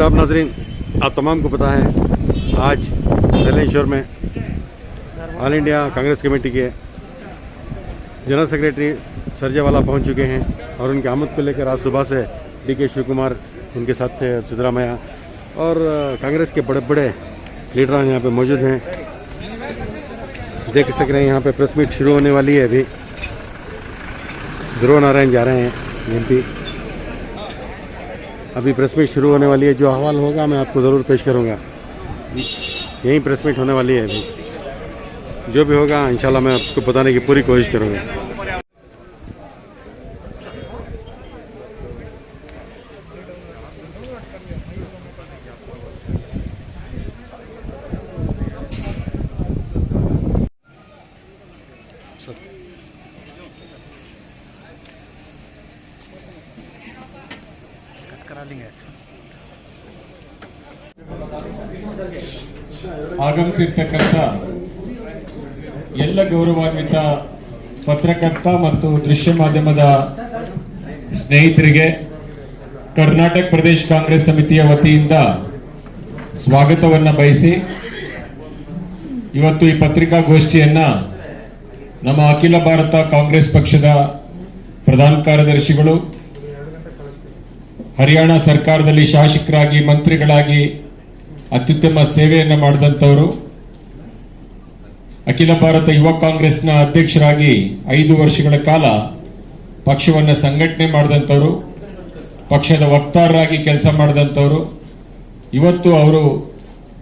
आदाब नाजरीन, आप तमाम को पता है आज सैलेंश्योर में ऑल इंडिया कांग्रेस कमेटी के जनरल सेक्रेटरी सरजेवाला पहुंच चुके हैं और उनकी आमद को लेकर आज सुबह से DK शिव कुमार उनके साथ थे, सिद्धरामैया और कांग्रेस के बड़े बड़े लीडर यहाँ पे मौजूद हैं। देख सक रहे हैं यहाँ पे प्रेस मीट शुरू होने वाली है। अभी ध्रुव नारायण जा रहे हैं MP। अभी प्रेस मीट शुरू होने वाली है। जो अहवाल होगा मैं आपको ज़रूर पेश करूँगा। यहीं प्रेस मीट होने वाली है। अभी जो भी होगा इंशाल्लाह मैं आपको बताने की पूरी कोशिश करूँगा। ಆಗಮಿಸಿರ್ತಕ್ಕಂಥ ಎಲ್ಲ ಗೌರವಾನ್ವಿತ ಪತ್ರಕರ್ತ ಮತ್ತು ದೃಶ್ಯ ಮಾಧ್ಯಮದ ಸ್ನೇಹಿತರಿಗೆ ಕರ್ನಾಟಕ ಪ್ರದೇಶ ಕಾಂಗ್ರೆಸ್ ಸಮಿತಿಯ ವತಿಯಿಂದ ಸ್ವಾಗತವನ್ನ ಬಯಸಿ ಇವತ್ತು ಈ ಪತ್ರಿಕಾಗೋಷ್ಠಿಯನ್ನ ನಮ್ಮ ಅಖಿಲ ಭಾರತ ಕಾಂಗ್ರೆಸ್ ಪಕ್ಷದ ಪ್ರಧಾನ ಕಾರ್ಯದರ್ಶಿಗಳು, ಹರಿಯಾಣ ಸರ್ಕಾರದಲ್ಲಿ ಶಾಸಕರಾಗಿ ಮಂತ್ರಿಗಳಾಗಿ ಅತ್ಯುತ್ತಮ ಸೇವೆಯನ್ನು ಮಾಡಿದಂಥವರು, ಅಖಿಲ ಭಾರತ ಯುವ ಕಾಂಗ್ರೆಸ್ನ ಅಧ್ಯಕ್ಷರಾಗಿ 5 ವರ್ಷಗಳ ಕಾಲ ಪಕ್ಷವನ್ನು ಸಂಘಟನೆ ಮಾಡಿದಂಥವರು, ಪಕ್ಷದ ವಕ್ತಾರರಾಗಿ ಕೆಲಸ ಮಾಡಿದಂಥವರು, ಇವತ್ತು ಅವರು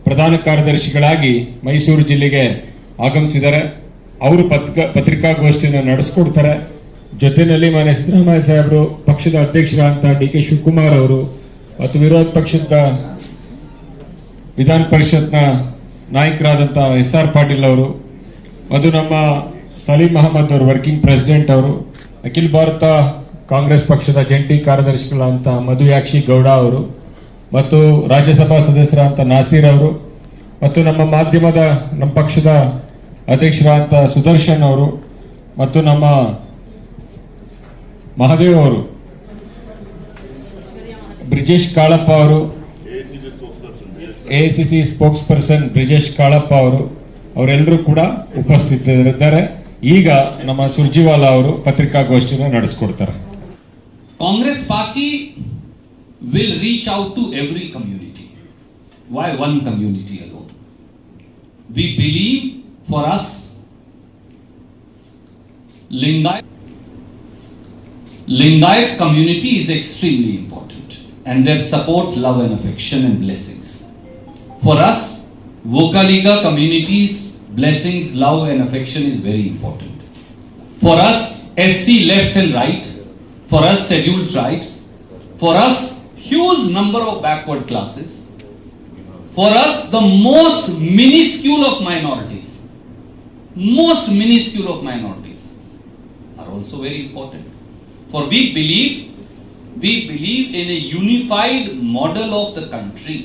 ಪ್ರಧಾನ ಕಾರ್ಯದರ್ಶಿಗಳಾಗಿ ಮೈಸೂರು ಜಿಲ್ಲೆಗೆ ಆಗಮಿಸಿದ್ದಾರೆ. ಅವರು ಪತ್ರಿಕಾಗೋಷ್ಠಿಯನ್ನು ನಡೆಸಿಕೊಡ್ತಾರೆ. ಜೊತೆಯಲ್ಲಿ ಮಾನ್ಯ ಸಿದ್ದರಾಮಯ್ಯ ಸಾಹೇಬರು, ಪಕ್ಷದ ಅಧ್ಯಕ್ಷರಾದಂಥ DK ಶಿವಕುಮಾರ್ ಅವರು ಮತ್ತು ವಿರೋಧ ಪಕ್ಷದ ವಿಧಾನ ಪರಿಷತ್ನ ನಾಯಕರಾದಂಥ SR ಪಾಟೀಲ್ ಅವರು ಮತ್ತು ನಮ್ಮ ಸಲೀಂ ಅಹಮದ್ ಅವರು ವರ್ಕಿಂಗ್ ಪ್ರೆಸಿಡೆಂಟ್ ಅವರು, ಅಖಿಲ ಭಾರತ ಕಾಂಗ್ರೆಸ್ ಪಕ್ಷದ ಜಂಟಿ ಕಾರ್ಯದರ್ಶಿಗಳಾದಂಥ ಮಧುಯಾಕ್ಷಿ ಗೌಡ ಅವರು ಮತ್ತು ರಾಜ್ಯಸಭಾ ಸದಸ್ಯರಾದಂಥ ನಾಸೀರ್ ಅವರು ಮತ್ತು ನಮ್ಮ ಪಕ್ಷದ ಅಧ್ಯಕ್ಷರಾದಂಥ ಸುದರ್ಶನ್ ಅವರು ಮತ್ತು ನಮ್ಮ ಮಹದೇವ್ ಅವರು, ಬ್ರಿಜೇಶ್ ಕಾಳಪ್ಪ ಅವರು, AICC spokesperson Brijesh Kalappa ಅವರೆಲ್ಲರೂ ಕೂಡ ಉಪಸ್ಥಿತರಿದ್ದಾರೆ. ಈಗ ನಮ್ಮ ಸುರ್ಜಿವಾಲಾ ಅವರು ಪತ್ರಿಕಾಗೋಷ್ಠಿಯನ್ನು ನಡೆಸಿಕೊಡ್ತಾರೆ. Congress party will reach out to every community. Why one community alone? We believe for us Lingayat community is extremely important and their support, love and affection and blessings. For us, Vokaliga community's blessings, love and affection is very important. For us, SC left and right, for us scheduled tribes, for us huge number of backward classes, for us the most minuscule of minorities are also very important. For we believe in a unified model of the country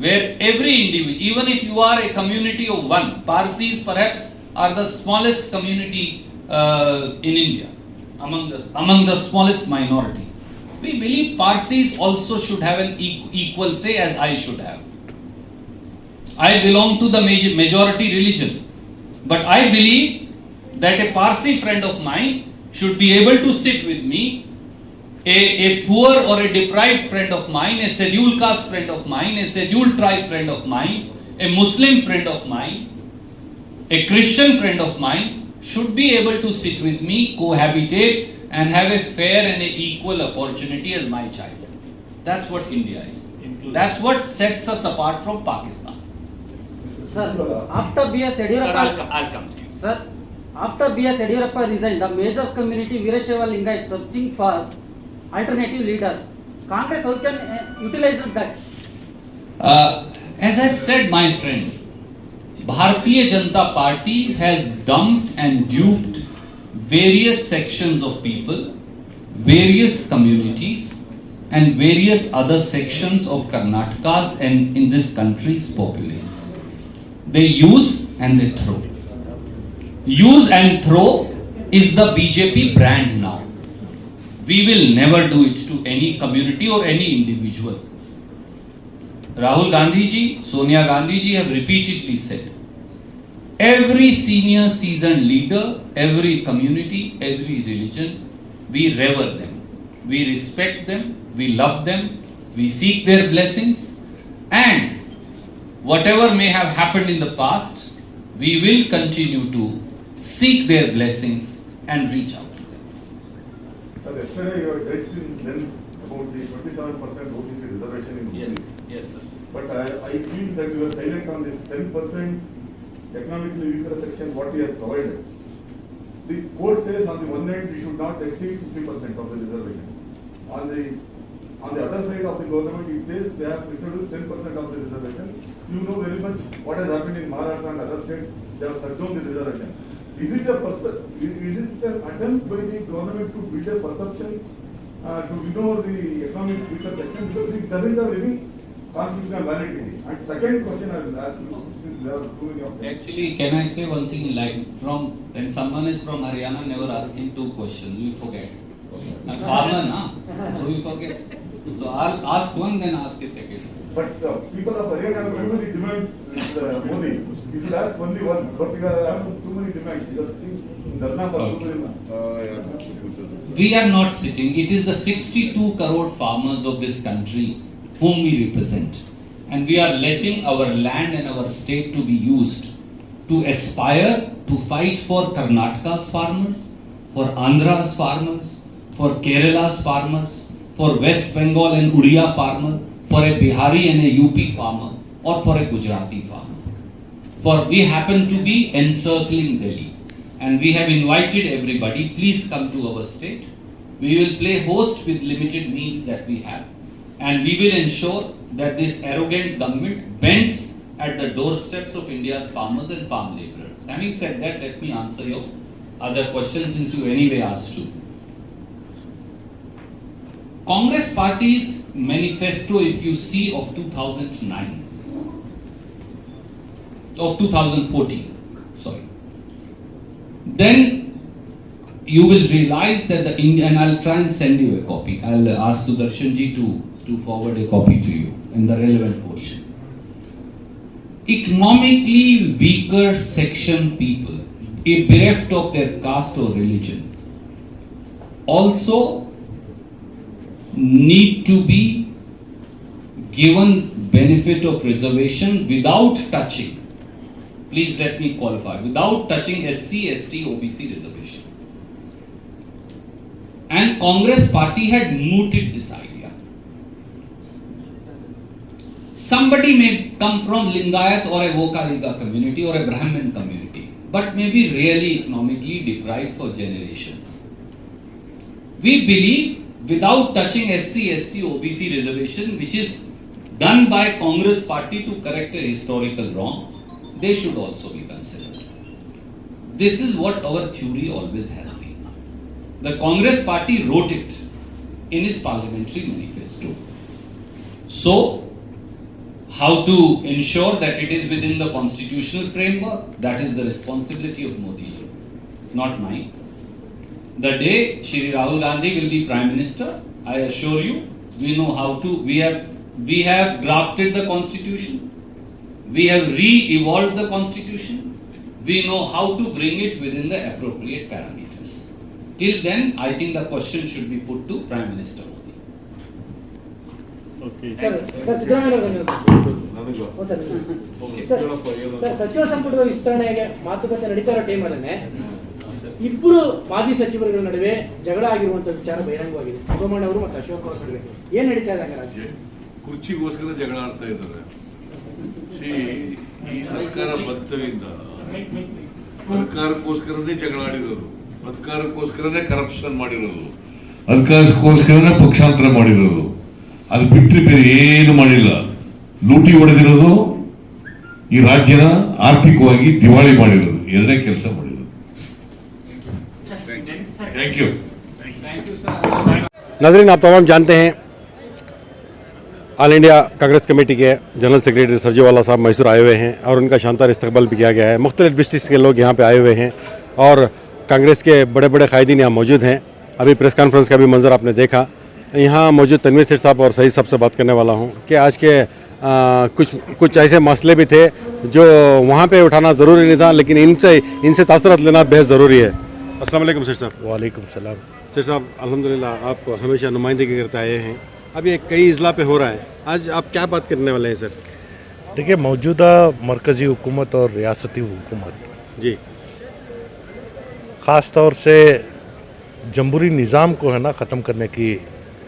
where every individual, even if you are a community of one, Parsis perhaps are the smallest community in India, among the smallest minority. We believe Parsis also should have an equal say as I should have. I belong to the majority religion, but I believe that a Parsi friend of mine should be able to sit with me, a poor or a deprived friend of mine, a scheduled caste friend of mine, a scheduled tribe friend of mine, a Muslim friend of mine, a Christian friend of mine should be able to sit with me, cohabitate and have a fair and a equal opportunity as my child. That's what India is. That's what sets us apart from Pakistan. Sir, after B.S. Yediyurappa, I'll come to you. Sir, after B.S. Yediyurappa resigned, the major community Veerashaiva Lingayat is searching for alternative leader. Congress how can utilize that? As I said, my friend, Bharatiya Janata Party has dumped and duped various sections of people, various communities and various other sections of Karnataka's and in this country's populace. They use and they throw. Use and throw is the BJP brand now. We will never do it to any community or any individual. Rahul Gandhi ji, Sonia Gandhi ji have repeatedly said, every senior seasoned leader, every community, every religion, we revere them, we respect them, we love them, we seek their blessings, and whatever may have happened in the past, we will continue to seek their blessings and reach out to them. Sir, yesterday you had read then about the 27% OBC reservation in Yes, OBC. yes, sir. But I feel that you are silent on this 10% economically weaker section what he has provided. The court says on the one hand we should not exceed 50% of the reservation. On the other side of the government it says they have introduced 10% of the reservation. You know very much what has happened in Maharashtra and other states. They have cut down the reservation. Is it an attempt by the government to build a perception to ignore the economic weaker section because it doesn't have any constitutional validity? And second question I will ask you, since there are too many of them. Actually, can I say one thing? Like when someone is from Haryana, never ask him two questions. We forget. I'm farmer, na? So we forget. So I'll ask one, then ask a second. But people of Haryana have too many demands with Modi. You should ask only one, but we have too many demands. You are sitting in Dharna for Okay. too many. We are not sitting. It is the 62 crore farmers of this country whom we represent. And we are letting our land and our state to be used to aspire to fight for Karnataka's farmers, for Andhra's farmers, for Kerala's farmers, for West Bengal and Udiya farmer, for a Bihari and a UP farmer, or for a Gujarati farmer. For we happen to be encircling Delhi. And we have invited everybody, please come to our state. We will play host with limited means that we have. And we will ensure that this arrogant government bends at the doorsteps of India's farmers and farm laborers. Having said that, let me answer your other questions since you anyway asked to. Congress Party's manifesto, if you see, of 2009, of 2014, sorry, then you will realize that and I'll try and send you a copy. I'll ask Sudarshan ji to forward a copy to you in the relevant portion. Economically weaker section people, bereft of their caste or religion, also need to be given benefit of reservation without touching, please let me qualify, without touching SC, ST, OBC reservation. And Congress Party had mooted this idea. Somebody may come from Lingayat or a Vokalika community or a Brahmin community, but may be really economically deprived for generations. We believe without touching SC, ST, OBC reservation, which is done by Congress Party to correct a historical wrong, they should also be considered. This is what our theory always has been. The Congress Party wrote it in its parliamentary manifesto. So, how to ensure that it is within the constitutional framework, that is the responsibility of Modi ji, not mine. The day Shri Rahul Gandhi will be Prime Minister, I assure you, we know how to, we have drafted the constitution, we have re-evolved the constitution, we know how to bring it within the appropriate parameters. Till then, I think the question should be put to Prime Minister Modi. Sir ಸಚಿವ ಸಂಪುಟದ ವಿಸ್ತರಣೆಗೆ ಮಾತುಕತೆ ನಡೀತಾ ಇರೋ ಟೈಮಲ್ಲೇ ಇಬ್ಬರು ಮಾಜಿ ಸಚಿವರುಗಳ ನಡುವೆ ಜಗಳ ಆಗಿರುವಂತ ವಿಚಾರ ಬಹಿರಂಗವಾಗಿದೆ. ಸೋಮಣ್ಣ ಅವರು ಮತ್ತು ಅಶೋಕ್ ಅವರ ನಡುವೆ ಏನ್ ನಡೀತಾ ಇದೆ? ಕುರ್ಚಿಗೋಸ್ಕರ ಜಗಳ ಆಡ್ತಾ ಇದ್ದಾರೆ. ಈ ಸರ್ಕಾರ ಬಂತವಿಂದ ಅಧಿಕಾರಕ್ಕೋಸ್ಕರನೇ ಜಗಳ ಆಡಿರೋದು, ಅಧಿಕಾರಕ್ಕೋಸ್ಕರನೇ ಕರಪ್ಷನ್ ಮಾಡಿರೋದು, ಅಧಿಕಾರಕ್ಕೋಸ್ಕರನೇ ಪಕ್ಷಾಂತರ ಮಾಡಿರೋದು. ಅದು ಬಿಟ್ಟರೆ ಬೇರೆ ಏನು ಮಾಡಿಲ್ಲ. ಲೂಟಿ ಹೊಡೆದಿರೋದು, ಈ ರಾಜ್ಯನ ಆರ್ಥಿಕವಾಗಿ ದಿವಾಳಿ ಮಾಡಿರೋದು, ಎರಡನೇ ಕೆಲಸ ಮಾಡಿರೋದು. Thank you. नाज़रीन, आप तमाम जानते हैं ऑल इंडिया कांग्रेस कमेटी के जनरल सेक्रेटरी सरजेवाला साहब मैसूर आए हुए हैं और उनका शानदार इस्तकबाल भी किया गया है. मुख्तलिफ डिस्ट्रिक्ट के लोग यहाँ पे आए हुए हैं और कांग्रेस के बड़े बड़े कायदीन यहाँ मौजूद हैं. अभी प्रेस कॉन्फ्रेंस का भी मंजर आपने देखा. यहाँ मौजूद तनवीर सेठ साहब और सईद साहब से बात करने वाला हूँ कि आज के कुछ ऐसे मसले भी थे जो वहाँ पे उठाना ज़रूरी नहीं था, लेकिन इनसे तासुरात लेना बेहद ज़रूरी है। अस्सलाम वालेकुम सेठ साहब। वालेकुम सलाम। सेठ साहब, अल्हम्दुलिल्लाह आप हमेशा नुमाइंदगी करते आए हैं, अब ये कई अजला पे हो रहा है, आज आप क्या बात करने वाले हैं सर? देखिए, मौजूदा मरकज़ी हुकूमत और रियासती हुकूमत जी ख़ास तौर से जमहूरी निज़ाम को है ना ख़त्म करने की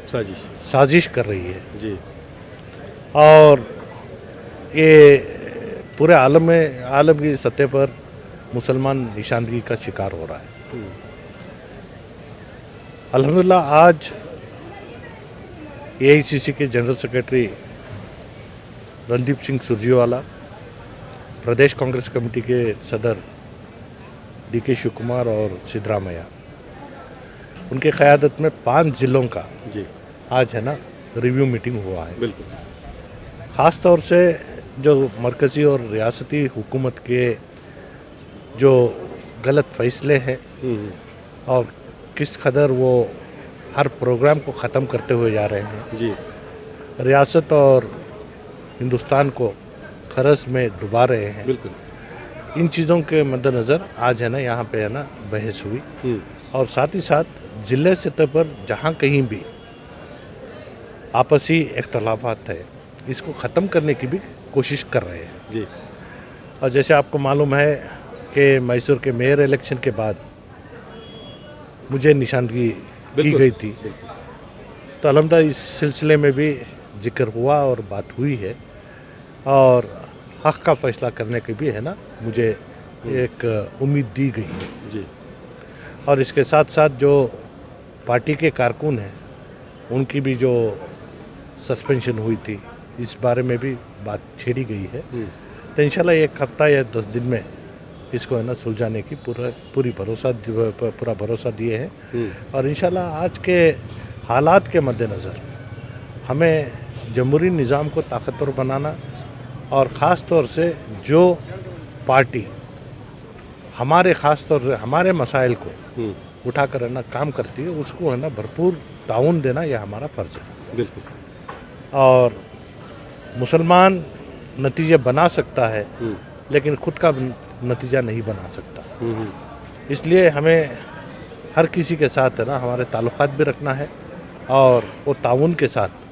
साजिश कर रही है जी, और ये पूरे आलम की सतह पर मुसलमान निशानदगी का शिकार हो रहा है। अल्हम्दुलिल्लाह आज AICC के जनरल सेक्रेटरी रणदीप सिंह सुरजेवाला, प्रदेश कांग्रेस कमेटी के सदर DK शिव कुमार और सिद्धरामैया, उनके क़यादत में 5 ज़िलों का जी आज है ना रिव्यू मीटिंग हुआ है। बिल्कुल। ख़ास तौर से जो मरकज़ी और रियासती हुकूमत के जो गलत फ़ैसले हैं और किस कदर वो हर प्रोग्राम को ख़त्म करते हुए जा रहे हैं, जी रियासत और हिंदुस्तान को खरस में डुबा रहे हैं, बिल्कुल। इन चीज़ों के मद्देनज़र आज है ना यहाँ पे है ना बहस हुई, और साथ ही साथ ज़िले सतह पर जहाँ कहीं भी आपसी इख्तलाफात है, इसको ख़त्म करने की भी कोशिश कर रहे हैं जी। और जैसे आपको मालूम है कि मैसूर के मेयर इलेक्शन के बाद मुझे निशानदगी की गई थी, तो अल्हम्दुलिल्लाह इस सिलसिले में भी जिक्र हुआ और बात हुई है, और हक़ का फ़ैसला करने की भी है ना मुझे एक उम्मीद दी गई है जी। और इसके साथ साथ जो पार्टी के कारकुन हैं उनकी भी जो सस्पेंशन हुई थी, इस बारे में भी बात छेड़ी गई है। तो इंशाल्लाह 1 हफ्ता या 10 दिन में इसको है ना सुलझाने की पूरा भरोसा दिए हैं, और इंशाल्लाह आज के हालात के मद्देनज़र हमें जमहूरी निज़ाम को ताकतवर बनाना, और ख़ास तौर से जो पार्टी ख़ास तौर से हमारे मसाइल को उठाकर है ना काम करती है, उसको है ना भरपूर ताउन देना यह हमारा फ़र्ज़ है। बिल्कुल। और मुसलमान नतीजे बना सकता है, लेकिन ख़ुद का नतीजा नहीं बना सकता, इसलिए हमें हर किसी के साथ है ना हमारे ताल्लुकात भी रखना है, और वो ताउन के साथ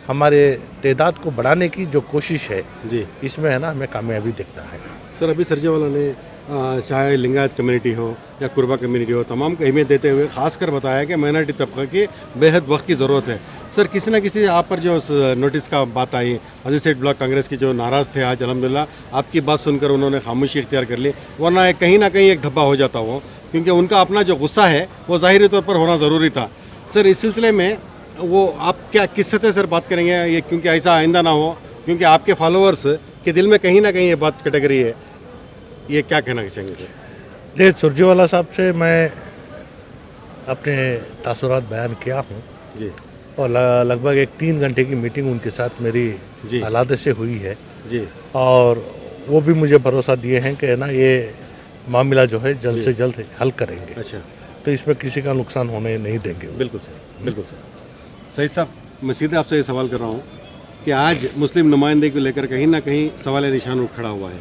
हमारे तादाद को बढ़ाने की जो कोशिश है जी, इसमें है ना हमें कामयाबी देखना है। सर अभी सुरजेवाला ने चाहे लिंगायत कम्युनिटी हो या कुर्बा कम्युनिटी हो, तमाम को अहमियत देते हुए खासकर बताया कि माइनॉरिटी तबका की बेहद वक्त की ज़रूरत है। सर किसी न किसी आप पर जो नोटिस का बात आई, अजीज सेठ ब्लॉक कांग्रेस की जो नाराज़ थे, आज अल्हम्दुलिल्लाह आपकी बात सुनकर उन्होंने खामोशी इख्तियार कर ली, वरना कहीं ना कहीं एक धब्बा हो जाता वो, क्योंकि उनका अपना जो गुस्सा है वो ज़ाहिरी तौर पर होना ज़रूरी था। सर इस सिलसिले में वो आप क्या किस सतह सर बात करेंगे, ये क्योंकि ऐसा आइंदा ना हो, क्योंकि आपके फॉलोअर्स के दिल में कहीं ना कहीं ये बात कटक रही है, ये क्या कहना चाहेंगे सर? देखिए, सुरजेवाला साहब से मैं अपने तासुरात बयान किया हूँ जी, और लगभग 3 घंटे की मीटिंग उनके साथ मेरी जी। अलहदे से हुई है जी, और वो भी मुझे भरोसा दिए हैं कि ना ये मामला जो है जल्द से जल्द हल करेंगे। अच्छा, तो इसमें किसी का नुकसान होने नहीं देंगे। बिल्कुल सर, बिल्कुल सर। सही साहब, मैं सीधे आपसे ये सवाल कर रहा हूँ कि आज मुस्लिम नुमाइंदगी को लेकर कहीं ना कहीं सवाल निशान उठ खड़ा हुआ है।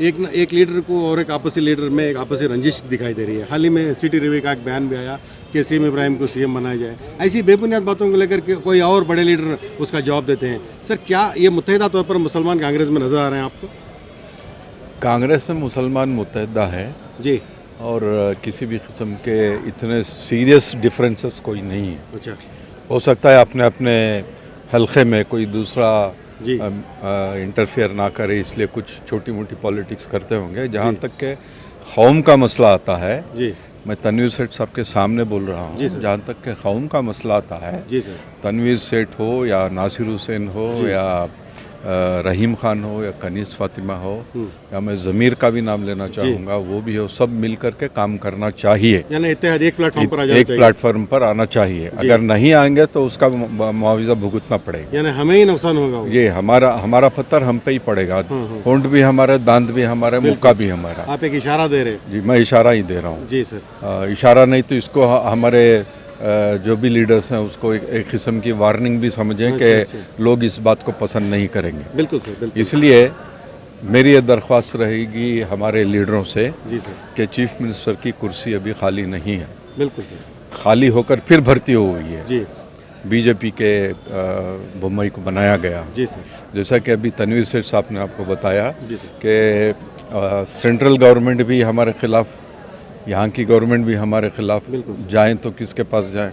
एक लीडर को और एक आपसी लीडर में एक आपसी रंजिश दिखाई दे रही है। हाल ही में सिटी रिव्यू का एक बयान भी आया कि सीएम इब्राहिम को सीएम बनाया जाए। ऐसी बेबुनियाद बातों को लेकर के कोई और बड़े लीडर उसका जवाब देते हैं। सर क्या ये मुत्तहिदा तौर पर मुसलमान कांग्रेस में नजर आ रहे हैं आपको? कांग्रेस में मुसलमान मुत्तहिदा है जी, और किसी भी किस्म के इतने सीरियस डिफरेंसेस कोई नहीं है। अच्छा हो सकता है अपने अपने हलके में कोई दूसरा जी, इंटरफेयर ना करे, इसलिए कुछ छोटी मोटी पॉलिटिक्स करते होंगे। जहाँ तक के कौम का मसला आता है, जी, मैं तनवीर सेठ साहब के सामने बोल रहा जी हूँ, सर। जहाँ तक के कौम का मसला आता है, जी सर, तनवीर सेठ हो या नासिर हुसैन हो जी। या रहीम खान हो या कनीस फातिमा हो, या मैं ज़मीर का भी नाम लेना चाहूँगा, वो भी हो, सब मिल कर के काम करना चाहिए। यानी इत्तेहाद एक प्लेटफॉर्म पर आ जाना एक चाहिए। प्लेटफॉर्म पर आना चाहिए। अगर नहीं आएंगे तो उसका मुआवजा भुगतना पड़ेगा। यानी हमें ही नुकसान होगा वो। ये हमारा पत्थर हम पे ही पड़ेगा। होंठ भी हमारे, दांत भी हमारे, मुक्का भी हमारा। आप एक इशारा दे रहे हैं? जी, मैं इशारा ही दे रहा हूँ। जी सर, इशारा नहीं तो इसको हमारे जो भी लीडर्स हैं उसको एक किस्म की वार्निंग भी समझें कि लोग इस बात को पसंद नहीं करेंगे। बिल्कुल सर, बिल्कुल। इसलिए मेरी ये दरख्वास्त रहेगी हमारे लीडरों से जी सर, कि चीफ मिनिस्टर की कुर्सी अभी खाली नहीं है, बिल्कुल सर। खाली होकर फिर भर्ती हो गई है। जी बीजेपी के बुम्बई को बनाया गया। जी सर, जैसा कि अभी तनवीर सेठ साहब ने आपको बताया जी सर। कि सेंट्रल गवर्नमेंट भी हमारे खिलाफ, यहाँ की गवर्नमेंट भी हमारे खिलाफ, बिल्कुल सर। जाएं तो किसके पास जाएं।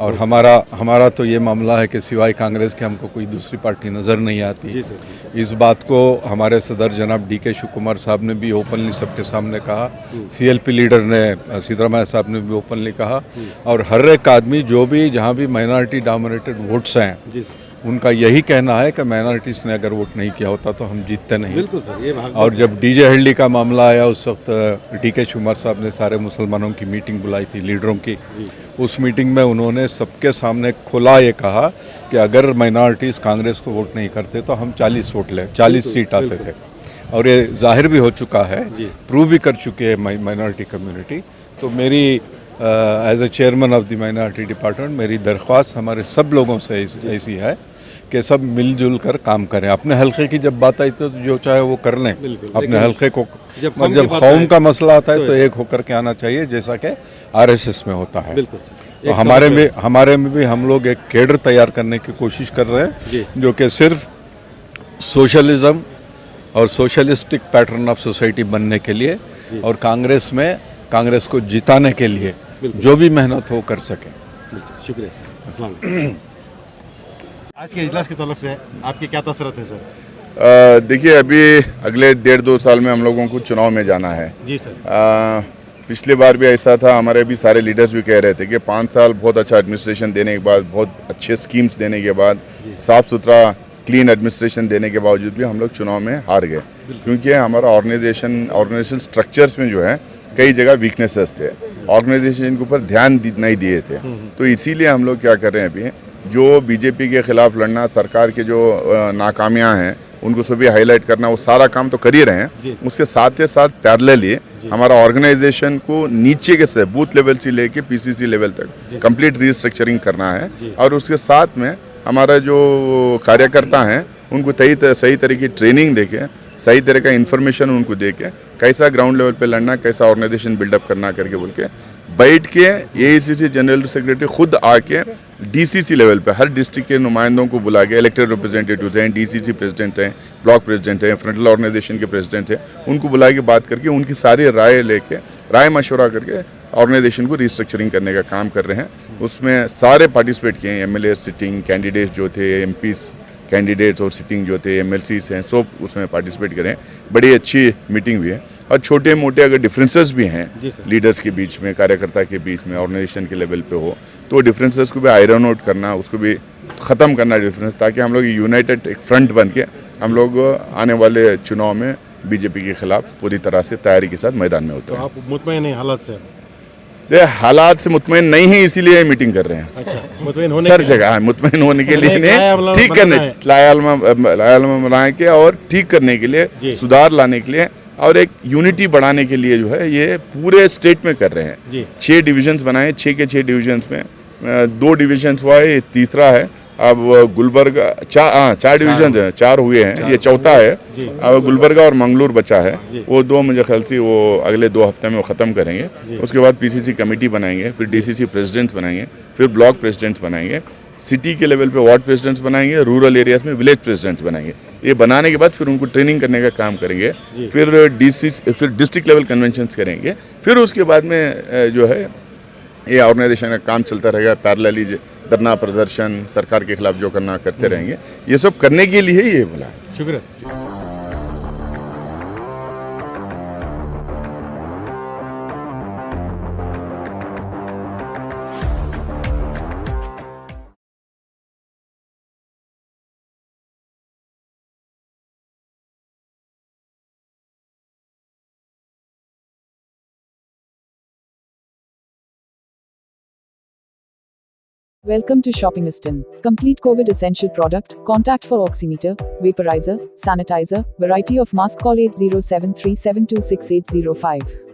और हमारा तो ये मामला है कि सिवाय कांग्रेस के हमको कोई दूसरी पार्टी नज़र नहीं आती। जी सर, जी सर। इस बात को हमारे सदर जनाब DK शिव कुमार साहब ने भी ओपनली सबके सामने कहा, CLP लीडर ने सिद्धरामैया साहब ने भी ओपनली कहा, और हर एक आदमी जो भी जहाँ भी माइनॉरिटी डोमिनेटेड वोट्स हैं जी सर, उनका यही कहना है कि माइनॉरिटीज़ ने अगर वोट नहीं किया होता तो हम जीतते नहीं। बिल्कुल सर, ये भाग। और जब DJ हल्डी का मामला आया उस वक्त DK शिव कुमार साहब ने सारे मुसलमानों की मीटिंग बुलाई थी, लीडरों की। उस मीटिंग में उन्होंने सबके सामने खुला ये कहा कि अगर माइनॉरिटीज़ कांग्रेस को वोट नहीं करते तो हम 40 वोट लें, 40 सीट आते थे। और ये जाहिर भी हो चुका है, प्रूव भी कर चुके हैं माइनॉरिटी कम्युनिटी। तो मेरी as a chairman of the minority department मेरी दरख्वास्त हमारे सब लोगों से ऐसी है कि सब मिलजुल कर काम करें। अपने हल्के की जब बात आई तो जो चाहे वो कर लें अपने हल्के को। जब कौम का मसला आता है तो एक होकर के आना चाहिए, जैसा कि RSS में होता है। तो हमारे में भी हम लोग एक कैडर तैयार करने की कोशिश कर रहे हैं, जो कि सिर्फ सोशलिज्म और सोशलिस्टिक पैटर्न ऑफ सोसाइटी बनने के लिए और कांग्रेस को जिताने के लिए जो भी मेहनत हो कर सकें। शुक्रिया सर। अस्सलाम वालेकुम। आज के इजलास के तौलक से आपकी क्या तसरत है सर? देखिए, अभी अगले 1.5-2 साल में हम लोगों को चुनाव में जाना है। जी सर। पिछली बार भी ऐसा था, हमारे भी सारे लीडर्स भी कह रहे थे कि 5 साल बहुत अच्छा एडमिनिस्ट्रेशन देने के बाद, बहुत अच्छे स्कीम्स देने के बाद, साफ सुथरा क्लीन एडमिनिस्ट्रेशन देने के बावजूद भी हम लोग चुनाव में हार गए, क्योंकि हमारा ऑर्गेनाइजेशन स्ट्रक्चर्स में जो है कई जगह वीकनेसेस थे, ऑर्गेनाइजेशन के ऊपर ध्यान नहीं दिए थे। तो इसीलिए हम लोग क्या कर रहे हैं, अभी जो बीजेपी के खिलाफ लड़ना, सरकार के जो नाकामियां हैं उनको सभी हाईलाइट करना, वो सारा काम तो कर ही रहे हैं। उसके साथ ही साथ पैरेलली हमारा ऑर्गेनाइजेशन को नीचे के से बूथ लेवल से लेके PCC लेवल तक कंप्लीट रीस्ट्रक्चरिंग करना है। और उसके साथ में हमारा जो कार्यकर्ता हैं उनको सही तरह की ट्रेनिंग देके, सही तरह का इन्फॉर्मेशन उनको देके, कैसा ग्राउंड लेवल पे लड़ना, कैसा ऑर्गेनाइजेशन बिल्डअप करना करके बोल के बैठ के AICC जनरल सेक्रेटरी खुद आके DCC लेवल पे हर डिस्ट्रिक्ट के नुमाइंदों को बुला के, इलेक्टेड रिप्रेजेंटेटिव्स हैं, DCC प्रेसिडेंट हैं, ब्लॉक प्रेसिडेंट हैं, फ्रंटल ऑर्गेनाइजेशन के प्रेसिडेंट हैं, उनको बुला के बात करके उनकी सारी राय मशवरा करके ऑर्गेनाइजेशन को रिस्ट्रक्चरिंग करने का काम कर रहे हैं। उसमें सारे पार्टिसिपेट किए हैं, MLA सिटिंग कैंडिडेट्स जो थे, MPs कैंडिडेट्स और सिटिंग जो थे, MLCs हैं, सब उसमें पार्टिसिपेट करें। बड़ी अच्छी मीटिंग हुई है। और छोटे मोटे अगर डिफरेंसेस भी हैं लीडर्स के बीच में, कार्यकर्ता के बीच में, ऑर्गेनाइजेशन के लेवल पे हो, तो डिफरेंसेस को भी आयरन आउट करना, उसको भी ख़त्म करना डिफरेंस, ताकि हम लोग यूनाइटेड एक फ्रंट बन के हम लोग आने वाले चुनाव में बीजेपी के खिलाफ पूरी तरह से तैयारी के साथ मैदान में होते हैं। तो आप मुतमईन हैं हालात से? हालात से मुतमईन नहीं है, इसीलिए मीटिंग कर रहे हैं। अच्छा, मुतमईन होने सर जगह मुतमईन होने के लिए नहीं, ठीक करने, लायालमा बना के और ठीक करने के लिए, सुधार लाने के लिए और एक यूनिटी बढ़ाने के लिए जो है ये पूरे स्टेट में कर रहे हैं। 6 डिविजन्स बनाए, 6 के 6 डिविजन्स में 2 डिविजन्स हुआ है, ये तीसरा है। अब गुलबर्गा 4 डिवीजन है, 4 हुए हैं, ये चौथा है। अब गुलबर्गा और मंगलूर बचा है, वो 2 मुझे ख्याल से वो अगले 2 हफ्ते में वो ख़त्म करेंगे। उसके बाद PCC कमेटी बनाएंगे, फिर DCC प्रेसिडेंट्स बनाएंगे, फिर ब्लॉक प्रेसिडेंट्स बनाएंगे, सिटी के लेवल पे वार्ड प्रेसिडेंट्स बनाएंगे, रूरल एरियाज में विलेज प्रेसिडेंट्स बनाएंगे। ये बनाने के बाद फिर उनको ट्रेनिंग करने का काम करेंगे, फिर डिस्ट्रिक्ट लेवल कन्वेंशंस करेंगे, फिर उसके बाद में जो है ये ऑर्गेनाइजेशन का काम चलता रहेगा। पैरेलली धरना प्रदर्शन, सरकार के खिलाफ जो करना करते रहेंगे। ये सब करने के लिए ही ये बोला है। शुक्रिया। Welcome to Shopingistan. Complete COVID essential product, contact for oximeter, vaporizer, sanitizer, variety of mask. Call 8073726805.